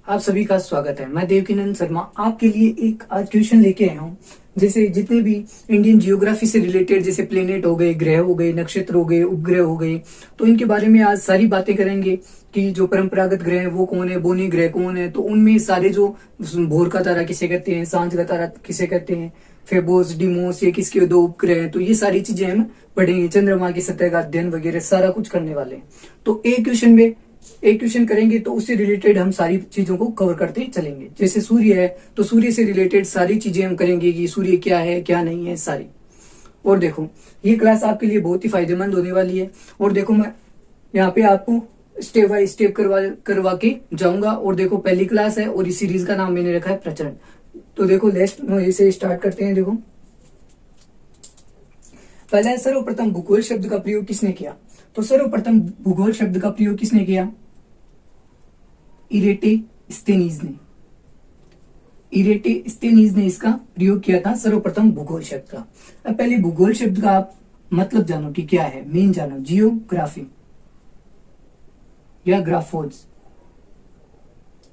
आप सभी का स्वागत है। मैं देवकीनंद शर्मा आपके लिए एक आज ट्यूशन लेके आया हूँ। जैसे जितने भी इंडियन जियोग्राफी से रिलेटेड जैसे प्लेनेट हो गए, ग्रह हो गए, नक्षत्र हो गए, उपग्रह हो गए, तो इनके बारे में आज सारी बातें करेंगे कि जो परंपरागत ग्रह है वो कौन है, बोनी ग्रह कौन है, तो उनमें सारे जो भोर का तारा किसे कहते हैं, सांझ का तारा किसे कहते हैं, फेबोस, डिमोस, ये किसके दो उपग्रह हैं, तो ये सारी चीजें हम पढ़ेंगे। चंद्रमा की सतह का अध्ययन वगैरह सारा कुछ करने वाले हैं। तो एक क्वेश्चन करेंगे तो उससे रिलेटेड हम सारी चीजों को कवर करते चलेंगे। जैसे सूर्य है तो सूर्य से रिलेटेड सारी चीजें हम करेंगे कि सूर्य क्या है क्या नहीं है सारी। और देखो ये क्लास आपके लिए बहुत ही फायदेमंद होने वाली है। और देखो मैं यहाँ पे आपको स्टेप बाय स्टेप करवा के जाऊंगा। और देखो पहली क्लास है और इस सीरीज का नाम मैंने रखा है प्रचंड। तो देखो लेट्स इसे स्टार्ट करते हैं। देखो पहला सर्वप्रथम भूगोल शब्द का प्रयोग किसने किया? तो सर्वप्रथम भूगोल शब्द का प्रयोग किसने किया? इरेटोस्थेनीज ने। इरेटोस्थेनीज ने इसका प्रयोग किया था सर्वप्रथम भूगोल शब्द का। अब पहले भूगोल शब्द का आप मतलब जानो कि क्या है, मेन जानो। जियोग्राफी या ग्राफोज,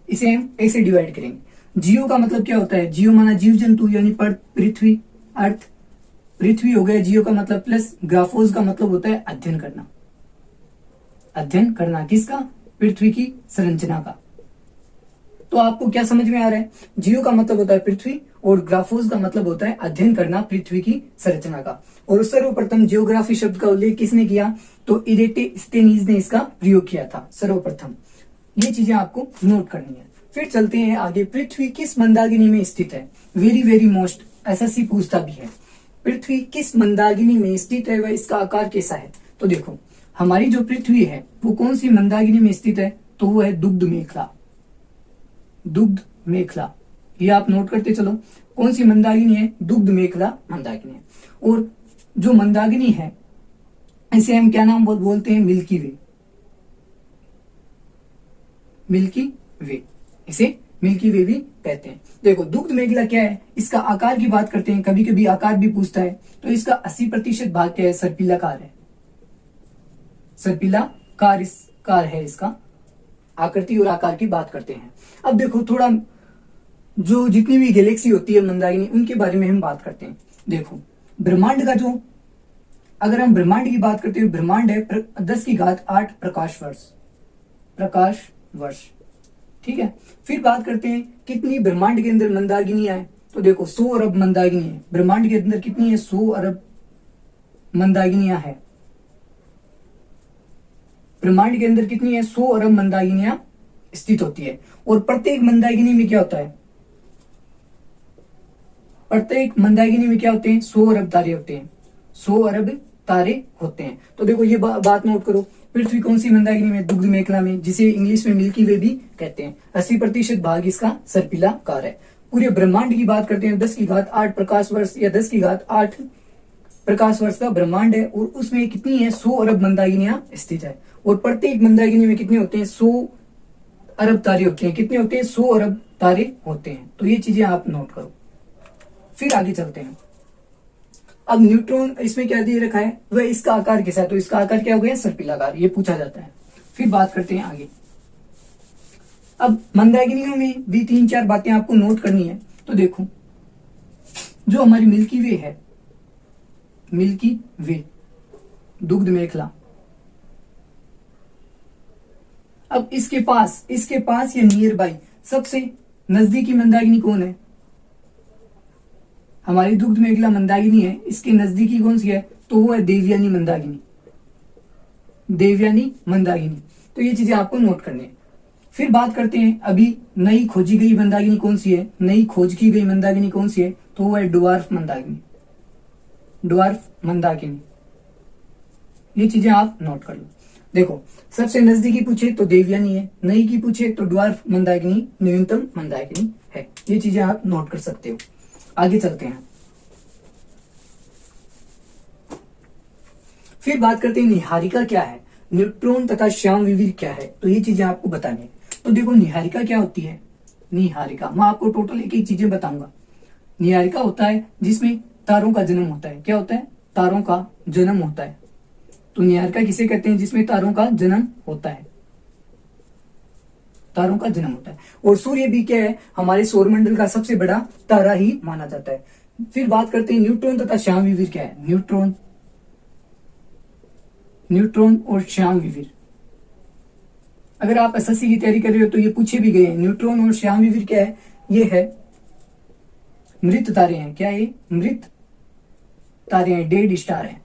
इसे हम ऐसे डिवाइड करेंगे। जियो का मतलब क्या होता है? जियो माना जीव जंतु यानी पृथ्वी, अर्थ, पृथ्वी हो गया जियो का मतलब, प्लस ग्राफोज का मतलब होता है अध्ययन करना। अध्ययन करना किसका? पृथ्वी की संरचना का। तो आपको क्या समझ में आ रहा है? जियो का मतलब होता है पृथ्वी और ग्राफोज का मतलब होता है अध्ययन करना पृथ्वी की संरचना का। और सर्वप्रथम जियोग्राफी शब्द का उल्लेख किसने किया? तो इरेटोस्थेनीज ने इसका प्रयोग किया था सर्वप्रथम। ये चीजें आपको नोट करनी है। फिर चलते हैं आगे। पृथ्वी किस मंदाकिनी में स्थित है? वेरी वेरी मोस्ट एसएससी पूछता भी है। पृथ्वी किस मंदाकिनी में स्थित है, वह इसका आकार कैसा है? तो देखो हमारी जो पृथ्वी है वो कौन सी मंदाकिनी में स्थित है? तो वो है दुग्ध मेखला। दुग्ध मेखला, ये आप नोट करते चलो। कौन सी मंदाकिनी है? दुग्ध मेखला मंदाकिनी है। और जो मंदाकिनी है इसे हम क्या नाम बोलते हैं? मिल्की वे। मिल्की वे, इसे मिल्की वे भी कहते हैं। देखो दुग्ध मेखला क्या है, इसका आकार की बात करते हैं, कभी कभी आकार भी पूछता है। तो इसका 80% भाग क्या है? सर्पिलाकार है। सर्पिलाकार कार है इसका आकृति और आकार की बात करते हैं। अब देखो थोड़ा जो जितनी भी गैलेक्सी होती है मंदाकिनी उनके बारे में हम बात करते हैं। देखो ब्रह्मांड का जो, अगर हम ब्रह्मांड की बात करते हैं, ब्रह्मांड है 10⁸ प्रकाश वर्ष। प्रकाश वर्ष, ठीक है। फिर बात करते हैं कितनी ब्रह्मांड के अंदर मंदाकिनियां है। तो देखो 100 अरब मंदाकिनी है ब्रह्मांड के अंदर। कितनी है? 100 अरब मंदाकिनियां है ब्रह्मांड के अंदर। कितनी है? 100 अरब मंदाकिनियां स्थित होती है। और प्रत्येक मंदाकिनी में क्या होता है? प्रत्येक मंदाकिनी में क्या होते हैं? 100 अरब तारे होते हैं। 100 अरब तारे होते हैं। तो देखो ये बात नोट करो। पृथ्वी कौन सी मंदाकिनी में? दुग्ध मेखला में, जिसे इंग्लिश में मिल्की वे भी कहते हैं। 80% भाग इसका सर्पिलाकार है। पूरे ब्रह्मांड की बात करते हैं, 10⁸ प्रकाश वर्ष या 10⁸ प्रकाश वर्ष का ब्रह्मांड है। और उसमें कितनी है? 100 अरब मंदाकिनियां स्थित है। और प्रत्येक मंदाकिनी में कितने होते हैं? 100 अरब तारे होते हैं। कितने होते हैं? 100 अरब तारे होते हैं। तो ये चीजें आप नोट करो। फिर आगे चलते हैं। अब न्यूट्रॉन इसमें क्या दिए रखा है, वह इसका आकार कैसा है? तो इसका आकार क्या हो गया? सर्पिलाकार, ये पूछा जाता है। फिर बात करते हैं आगे। अब मंदाकिनियों में भी 3-4 बातें आपको नोट करनी है। तो देखो जो हमारी मिल्की वे है, मिल्की वे, दुग्ध मेखला, अब इसके पास या नियर बाई सबसे नजदीकी मंदाकिनी कौन है? हमारी दुग्ध मेखला मंदाकिनी है, इसके नजदीकी कौन सी है? तो वो है देवयानी मंदाकिनी। देवयानी मंदाकिनी। तो ये चीजें आपको नोट करनी है। फिर बात करते हैं अभी नई खोजी गई मंदाकिनी कौन सी है? नई खोज की गई मंदाकिनी कौन सी है? तो वो है ड्वार्फ मंदाकिनी। ड्वार्फ मंदाकिनी, ये चीजें आप नोट कर लो। देखो सबसे नजदीकी पूछे तो देवयानी है, नई की पूछे तो ड्वार्फ मंदाकिनी, न्यूनतम मंदाकिनी है। ये चीजें आप नोट कर सकते हो। आगे चलते हैं। फिर बात करते हैं निहारिका क्या है, न्यूट्रॉन तथा श्याम विविर क्या है। तो ये चीजें आपको बतानी है। तो देखो निहारिका क्या होती है? निहारिका मैं आपको टोटल एक एक चीजें बताऊंगा। निहारिका होता है जिसमें तारों का जन्म होता है। क्या होता है? तारों का जन्म होता है। तो निहारिका किसे कहते हैं? जिसमें तारों का जन्म होता है। तारों का जन्म होता है। और सूर्य भी क्या है, हमारे सौरमंडल का सबसे बड़ा तारा ही माना जाता है। फिर बात करते हैं न्यूट्रॉन तथा श्यामविवीर क्या है। न्यूट्रॉन और श्यामविवीर, अगर आप एसएससी की तैयारी कर रहे हो तो ये पूछे भी गए हैं। न्यूट्रॉन और श्यामविवीर क्या है, ये है मृत तारे हैं। क्या है, मृत तारे हैं, डेड स्टार हैं।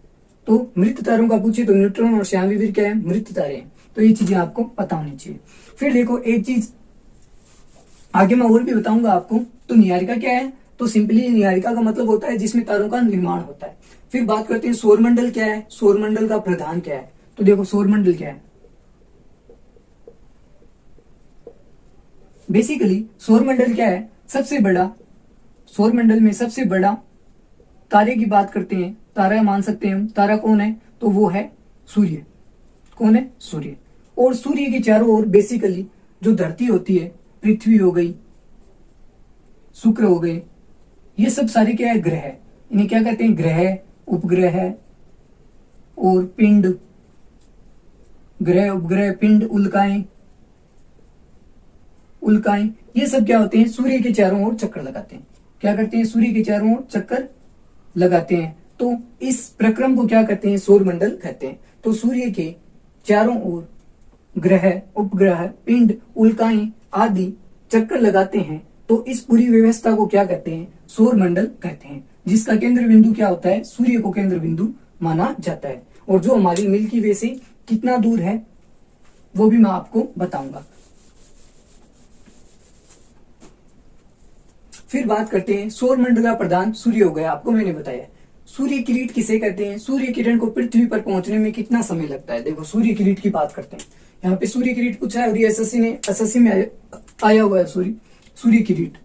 तो मृत तारों का पूछे तो न्यूट्रॉन और श्यामविवीर क्या है, मृत तारे हैं। तो ये चीजें आपको पता होनी चाहिए। फिर देखो एक चीज आगे मैं और भी बताऊंगा आपको। तो नीहारिका क्या है, तो सिंपली नीहारिका का मतलब होता है जिसमें तारों का निर्माण होता है। फिर बात करते हैं सौरमंडल क्या है, सौरमंडल का प्रधान क्या है। तो देखो सौरमंडल क्या है, बेसिकली सौरमंडल क्या है, सबसे बड़ा, सौरमंडल में सबसे बड़ा तारे की बात करते हैं, तारा मान सकते हैं हम। तारा कौन है, तो वो है सूर्य। कौन है, सूर्य। और सूर्य के चारों ओर बेसिकली जो धरती होती है, पृथ्वी हो गई, शुक्र हो गए, ये सब सारे क्या है, ग्रह है। इन्हें क्या कहते हैं, ग्रह, उपग्रह और पिंड। ग्रह, उपग्रह, पिंड, उल्काएं, ये सब क्या होते हैं, सूर्य के चारों ओर चक्कर लगाते हैं। क्या करते हैं, सूर्य के चारों ओर चक्कर लगाते हैं। तो इस प्रक्रम को क्या कहते हैं, सौरमंडल कहते हैं। तो सूर्य के चारों ओर ग्रह, उपग्रह, पिंड, उल्काएं आदि चक्कर लगाते हैं। तो इस पूरी व्यवस्था को क्या कहते हैं, सौरमंडल कहते हैं, जिसका केंद्र बिंदु क्या होता है, सूर्य को केंद्र बिंदु माना जाता है। और जो हमारी मिल्की वे से कितना दूर है वो भी मैं आपको बताऊंगा। फिर बात करते हैं सौरमंडल का प्रधान सूर्य हो गया, आपको मैंने बताया। सूर्य किरीट किसे कहते हैं, सूर्य किरण को पृथ्वी पर पहुंचने में कितना समय लगता है। देखो सूर्य किरीट की बात करते हैं, यहाँ पे सूर्य किरीट पूछा है और ये एसएससी में आया हुआ है। सूर्य किरीट,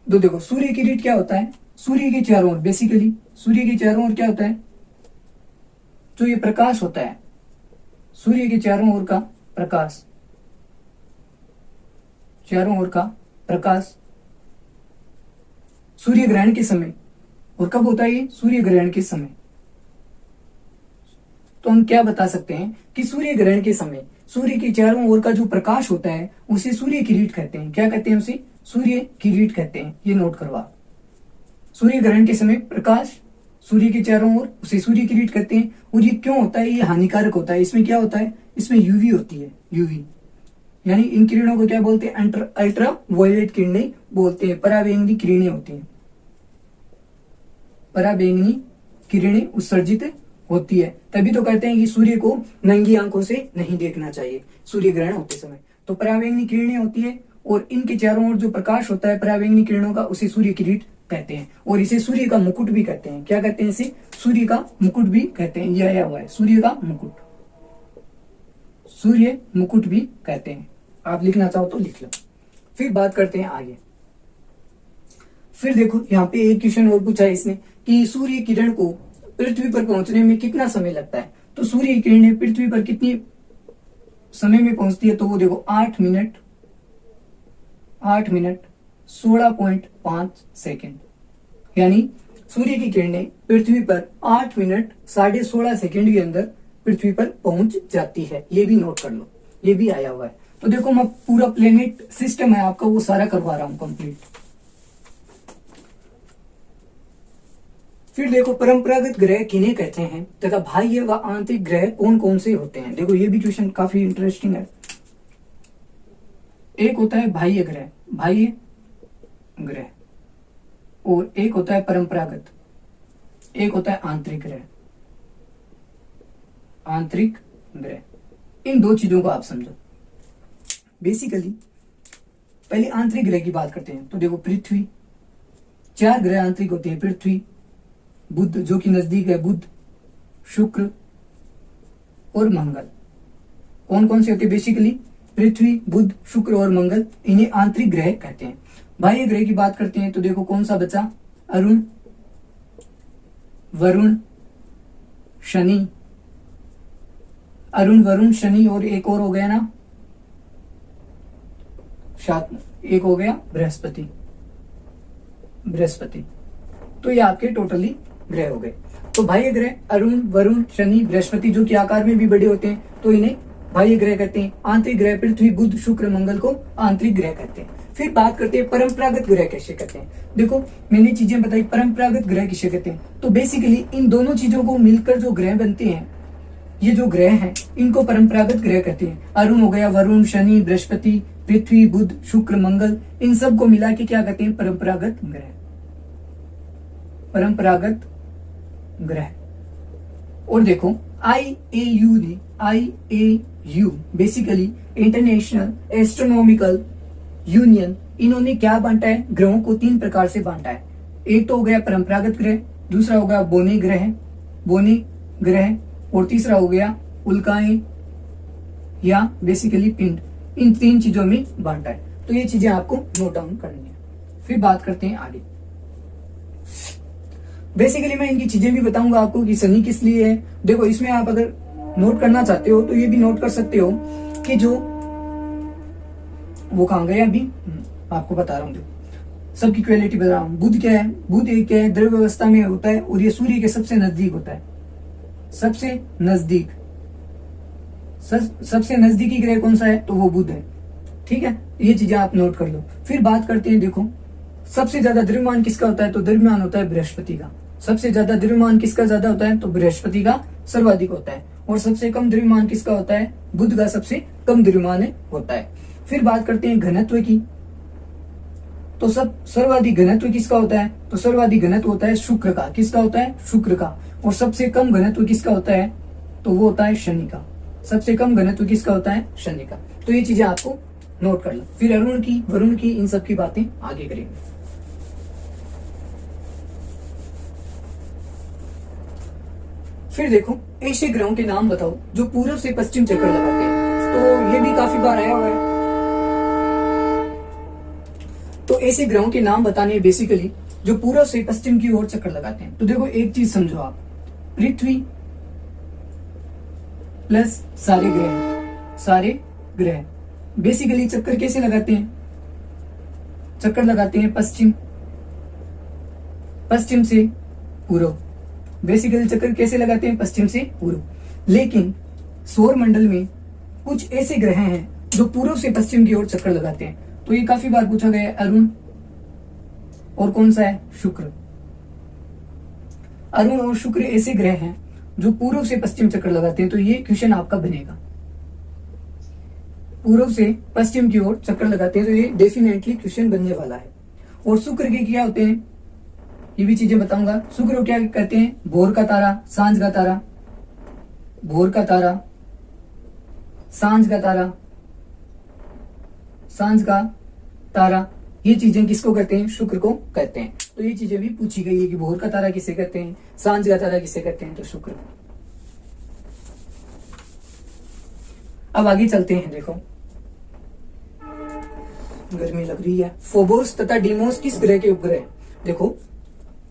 तो देखो सूर्य किरीट क्या होता है, सूर्य के चारों ओर, बेसिकली सूर्य के चारों ओर क्या होता है, जो ये प्रकाश होता है, सूर्य के चारों ओर का प्रकाश, चारों ओर का प्रकाश सूर्य ग्रहण के समय, और कब होता है ये, सूर्य ग्रहण के समय। तो हम क्या बता सकते हैं कि सूर्य ग्रहण के समय सूर्य के चारों ओर का जो प्रकाश होता है उसे सूर्य किरीट कहते हैं। क्या कहते हैं, उसे सूर्य किरीट कहते हैं। ये नोट करवा, सूर्य ग्रहण के समय प्रकाश सूर्य के चारों ओर, उसे सूर्य किरीट कहते हैं। और ये क्यों होता है, ये हानिकारक होता है। इसमें क्या होता है, इसमें यूवी होती है, यूवी यानी इन किरणों को क्या बोलते हैं, अल्ट्रा वायलेट किरणें बोलते हैं। पराबैंगनी किरणें होती हैं, पराबैंगनी किरणें उत्सर्जित होती है। तभी तो कहते हैं कि सूर्य को नंगी आंखों से नहीं देखना चाहिए सूर्य ग्रहण होते समय। तो पराबैंगनी किरणें होती है और इनके चारों ओर जो प्रकाश होता है पराबैंगनी किरणों का, उसे सूर्य किरीट कहते हैं। और इसे सूर्य का मुकुट भी कहते हैं। क्या कहते हैं, इसे सूर्य का मुकुट भी कहते हैं। यह आया हुआ है, सूर्य का मुकुट, सूर्य मुकुट भी कहते हैं। आप लिखना चाहो तो लिख लो। फिर बात करते हैं आगे। फिर देखो यहाँ पे एक क्वेश्चन और पूछा है इसने कि सूर्य किरण को पृथ्वी पर पहुंचने में कितना समय लगता है। तो सूर्य किरणें पृथ्वी पर कितनी समय में पहुंचती है, तो वो देखो 8 मिनट 16.5 सेकेंड। यानी सूर्य की किरणें पृथ्वी पर 8 मिनट 16.5 सेकेंड के अंदर पृथ्वी पर पहुंच जाती है। ये भी नोट कर लो, ये भी आया हुआ है। तो देखो मैं पूरा प्लेनेट सिस्टम है आपका वो सारा करवा रहा हूं कंप्लीट। फिर देखो परंपरागत ग्रह किन्हें कहते हैं तथा बाह्य व आंतरिक ग्रह कौन कौन से होते हैं। देखो ये भी क्वेश्चन काफी इंटरेस्टिंग है। एक होता है बाह्य ग्रह और एक होता है परंपरागत, एक होता है आंतरिक ग्रह। इन दो चीजों को आप समझो। बेसिकली पहले आंतरिक ग्रह की बात करते हैं। तो देखो पृथ्वी, 4 ग्रह आंतरिक होते हैं, पृथ्वी, बुध जो कि नजदीक है, बुध, शुक्र और मंगल। कौन कौन से होते हैं, बेसिकली पृथ्वी, बुध, शुक्र और मंगल, इन्हें आंतरिक ग्रह कहते हैं। बाह्य ग्रह की बात करते हैं तो देखो कौन सा बचा, अरुण, वरुण, शनि, अरुण, वरुण, शनि और एक और हो गया ना, एक हो गया बृहस्पति। तो ये आपके टोटली ग्रह हो गए। तो बाह्य ग्रह अरुण, वरुण, शनि, बृहस्पति जो कि आकार में भी बड़े होते हैं, तो इन्हें बाह्य ग्रह कहते हैं। आंतरिक ग्रह पृथ्वी, बुध, शुक्र, मंगल को आंतरिक ग्रह कहते हैं। फिर बात करते हैं परंपरागत ग्रह कैसे कहते हैं। देखो मैंने चीजें बताई, परंपरागत ग्रह किसे कहते हैं। तो बेसिकली इन दोनों चीजों को मिलकर जो ग्रह बनते हैं, ये जो ग्रह हैं इनको परंपरागत ग्रह कहते हैं। अरुण हो गया, वरुण, शनि, बृहस्पति, पृथ्वी, बुध, शुक्र, मंगल, इन सब को मिला के क्या कहते हैं, परंपरागत ग्रह। परंपरागत ग्रह। और देखो IAU ने, IAU basically international astronomical union, इन्होंने क्या बांटा है, ग्रहों को 3 प्रकार से बांटा है। एक तो हो गया परंपरागत ग्रह, दूसरा हो गया बोने ग्रह, और तीसरा हो गया उल्काएं या बेसिकली पिंड। इन 3 चीजों में बांटा है। तो ये चीजें आपको नोट डाउन करनी है। फिर बात करते हैं आगे। बेसिकली मैं इनकी चीजें भी बताऊंगा आपको कि शनि किस लिए है। देखो इसमें आप अगर नोट करना चाहते हो तो ये भी नोट कर सकते हो कि जो वो कहां गए, अभी आपको बता रहा हूं। देखो सबकी क्वालिटी बता रहा हूं। बुध क्या है, बुध एक क्या है, द्रव्य अवस्था में होता है और ये सूर्य के सबसे नजदीक होता है। सबसे नजदीकी ग्रह कौन सा है, तो वो बुध है। ठीक है, ये चीजें आप नोट कर लो। फिर बात करते हैं, देखो सबसे ज्यादा द्रव्यमान किसका होता है, तो द्रव्यमान होता है बृहस्पति का। सबसे ज्यादा द्रव्यमान किसका ज्यादा होता है, तो बृहस्पति का सर्वाधिक होता है। और सबसे कम द्रव्यमान किसका होता है, बुध का सबसे कम द्रव्यमान होता है। फिर बात करते हैं घनत्व की। तो सर्वाधिक घनत्व किसका होता है, तो सर्वाधिक घनत्व होता है शुक्र का। किसका होता है, शुक्र का। और सबसे कम घनत्व किसका होता है, तो वो होता है शनि का। सबसे कम घनत्व किसका होता है, शनि का। तो ये चीजें आपको नोट कर लो। फिर अरुण की, वरुण की, इन सब की बातें आगे करेंगे। फिर देखो ऐसे ग्रहों के नाम बताओ जो पूर्व से पश्चिम चक्कर लगाते हैं। तो ये भी काफी बार आया हुआ है। तो ऐसे ग्रहों के नाम बताने हैं बेसिकली जो पूर्व से पश्चिम की ओर चक्कर लगाते हैं। तो देखो एक चीज समझो आप, पृथ्वी प्लस सारे ग्रह बेसिकली चक्कर कैसे लगाते हैं, चक्कर लगाते हैं पश्चिम से पूर्व। बेसिकली चक्कर कैसे लगाते हैं, पश्चिम से पूर्व। लेकिन सौर मंडल में कुछ ऐसे ग्रह हैं जो पूर्व से पश्चिम की ओर चक्कर लगाते हैं। तो ये काफी बार पूछा गया है, अरुण और कौन सा है, शुक्र। अरुण और शुक्र ऐसे ग्रह हैं जो पूर्व से पश्चिम चक्कर लगाते हैं। तो ये क्वेश्चन आपका बनेगा, पूर्व से पश्चिम की ओर चक्कर लगाते हैं। तो ये डेफिनेटली क्वेश्चन बनने वाला है। और शुक्र के क्या होते हैं, ये भी चीजें बताऊंगा। शुक्र को क्या कहते हैं, भोर का तारा, सांझ का तारा, भोर का तारा, सांझ का तारा, सांझ का तारा। ये चीजें किसको कहते हैं, शुक्र को कहते हैं। तो ये चीजें भी पूछी गई है कि भोर का तारा किसे कहते हैं, सांझ का तारा किसे कहते हैं, तो शुक्र। अब आगे चलते हैं। देखो गर्मी लग रही है। फोबोस तथा डीमोस किस ग्रह के उपग्रह। देखो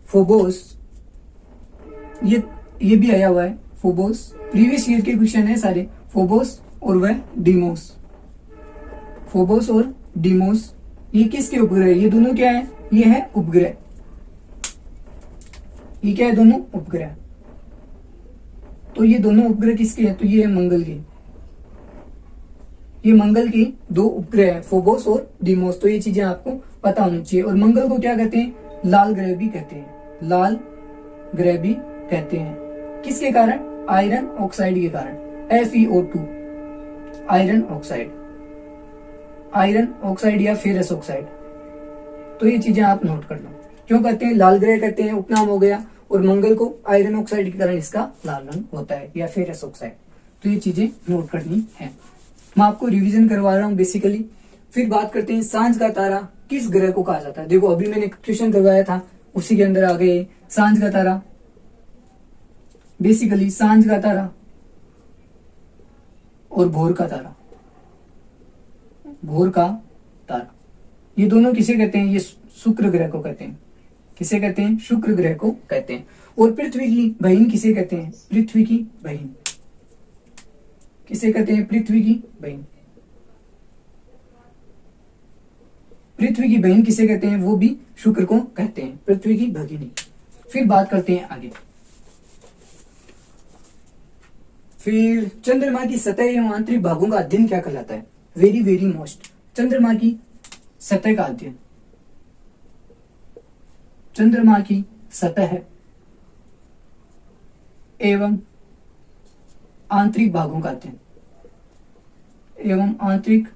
फोबोस, ये भी आया हुआ है। फोबोस प्रीवियस ईयर के क्वेश्चन है सारे। फोबोस और वह डीमोस, फोबोस और डीमोस ये किसके उपग्रह, ये दोनों क्या है, ये है उपग्रह। ये क्या है, दोनों उपग्रह। तो ये दोनों उपग्रह किसके हैं, तो ये है मंगल के। ये मंगल की 2 उपग्रह है, फोबोस और डीमोस। तो ये चीजें आपको पता होनी चाहिए। और मंगल को क्या कहते हैं, लाल ग्रह भी कहते हैं, लाल ग्रह भी कहते हैं। किसके कारण, आयरन ऑक्साइड के कारण, FeO2, iron oxide, iron oxide या फेरस ऑक्साइड। तो ये चीजें आप नोट कर लो। क्यों कहते हैं, लाल ग्रह कहते हैं, उपनाम हो गया। और मंगल को आयरन ऑक्साइड के कारण इसका लाल रंग होता है, या फेरस ऑक्साइड। तो ये चीजें नोट करनी है। मैं आपको रिवीजन करवा रहा हूं बेसिकली। फिर बात करते हैं सांझ का तारा किस ग्रह को कहा जाता है। देखो अभी मैंने क्वेश्चन करवाया था, उसी के अंदर आ गए सांझ का तारा। बेसिकली सांझ का तारा और भोर का तारा, भोर का तारा, ये दोनों किसे कहते हैं, ये शुक्र ग्रह को कहते हैं। किसे कहते हैं, शुक्र ग्रह को कहते हैं। और पृथ्वी की बहन किसे कहते हैं, पृथ्वी की बहन किसे कहते हैं, पृथ्वी की बहन। पृथ्वी की बहन किसे कहते हैं, वो भी शुक्र को कहते हैं, पृथ्वी की भगिनी। फिर बात करते हैं आगे। फिर चंद्रमा की सतह एवं आंतरिक भागों का अध्ययन क्या कहलाता है? वेरी वेरी मोस्ट, चंद्रमा की सतह का अध्ययन, चंद्रमा की सतह एवं आंतरिक भागों का अध्ययन, एवं आंतरिक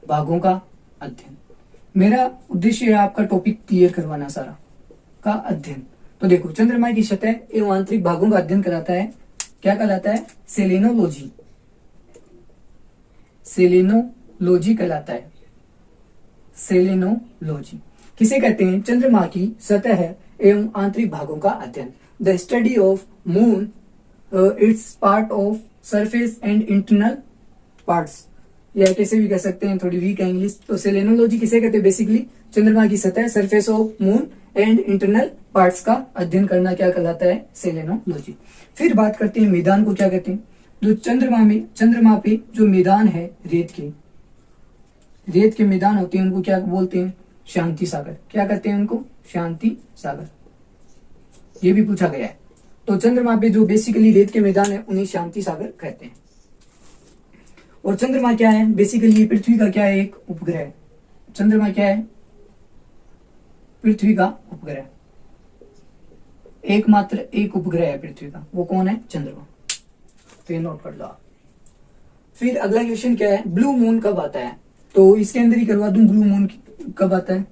भागों का अध्ययन। मेरा उद्देश्य है आपका टॉपिक क्लियर करवाना सारा का अध्ययन। तो देखो, चंद्रमा की सतह एवं आंतरिक भागों का अध्ययन कराता है, क्या कहलाता है? सेलेनोलॉजी, सेलेनोलॉजी कहलाता है, सेलेनोलॉजी। किसे कहते हैं? चंद्रमा की सतह एवं आंतरिक भागों का अध्ययन। The study of moon, it's part of surface and internal parts, या कैसे भी कह सकते हैं, थोड़ी वीक है इंग्लिश। तो सेलेनोलॉजी किसे कहते हैं? बेसिकली चंद्रमा की सतह, surface of moon and internal parts का अध्ययन करना क्या कहलाता है? सेलेनोलॉजी। फिर बात करते हैं मैदान को क्या कहते हैं। जो चंद्रमा पे जो मैदान है रेत के मैदान होते हैं, उनको क्या बोलते हैं? शांति सागर। क्या कहते हैं उनको? शांति सागर। ये भी पूछा गया है। तो चंद्रमा पे जो बेसिकली रेत के मैदान है, उन्हें शांति सागर कहते हैं। और चंद्रमा क्या है? बेसिकली ये पृथ्वी का क्या है? एक उपग्रह है। चंद्रमा क्या है? पृथ्वी का उपग्रह, एकमात्र एक उपग्रह है पृथ्वी का। वो कौन है? चंद्रमा। तो ये नोट कर लो आप। फिर अगला क्वेश्चन क्या है? ब्लू मून कब आता है? तो इसके अंदर ही करवा दूं, ब्लू मून कब आता है।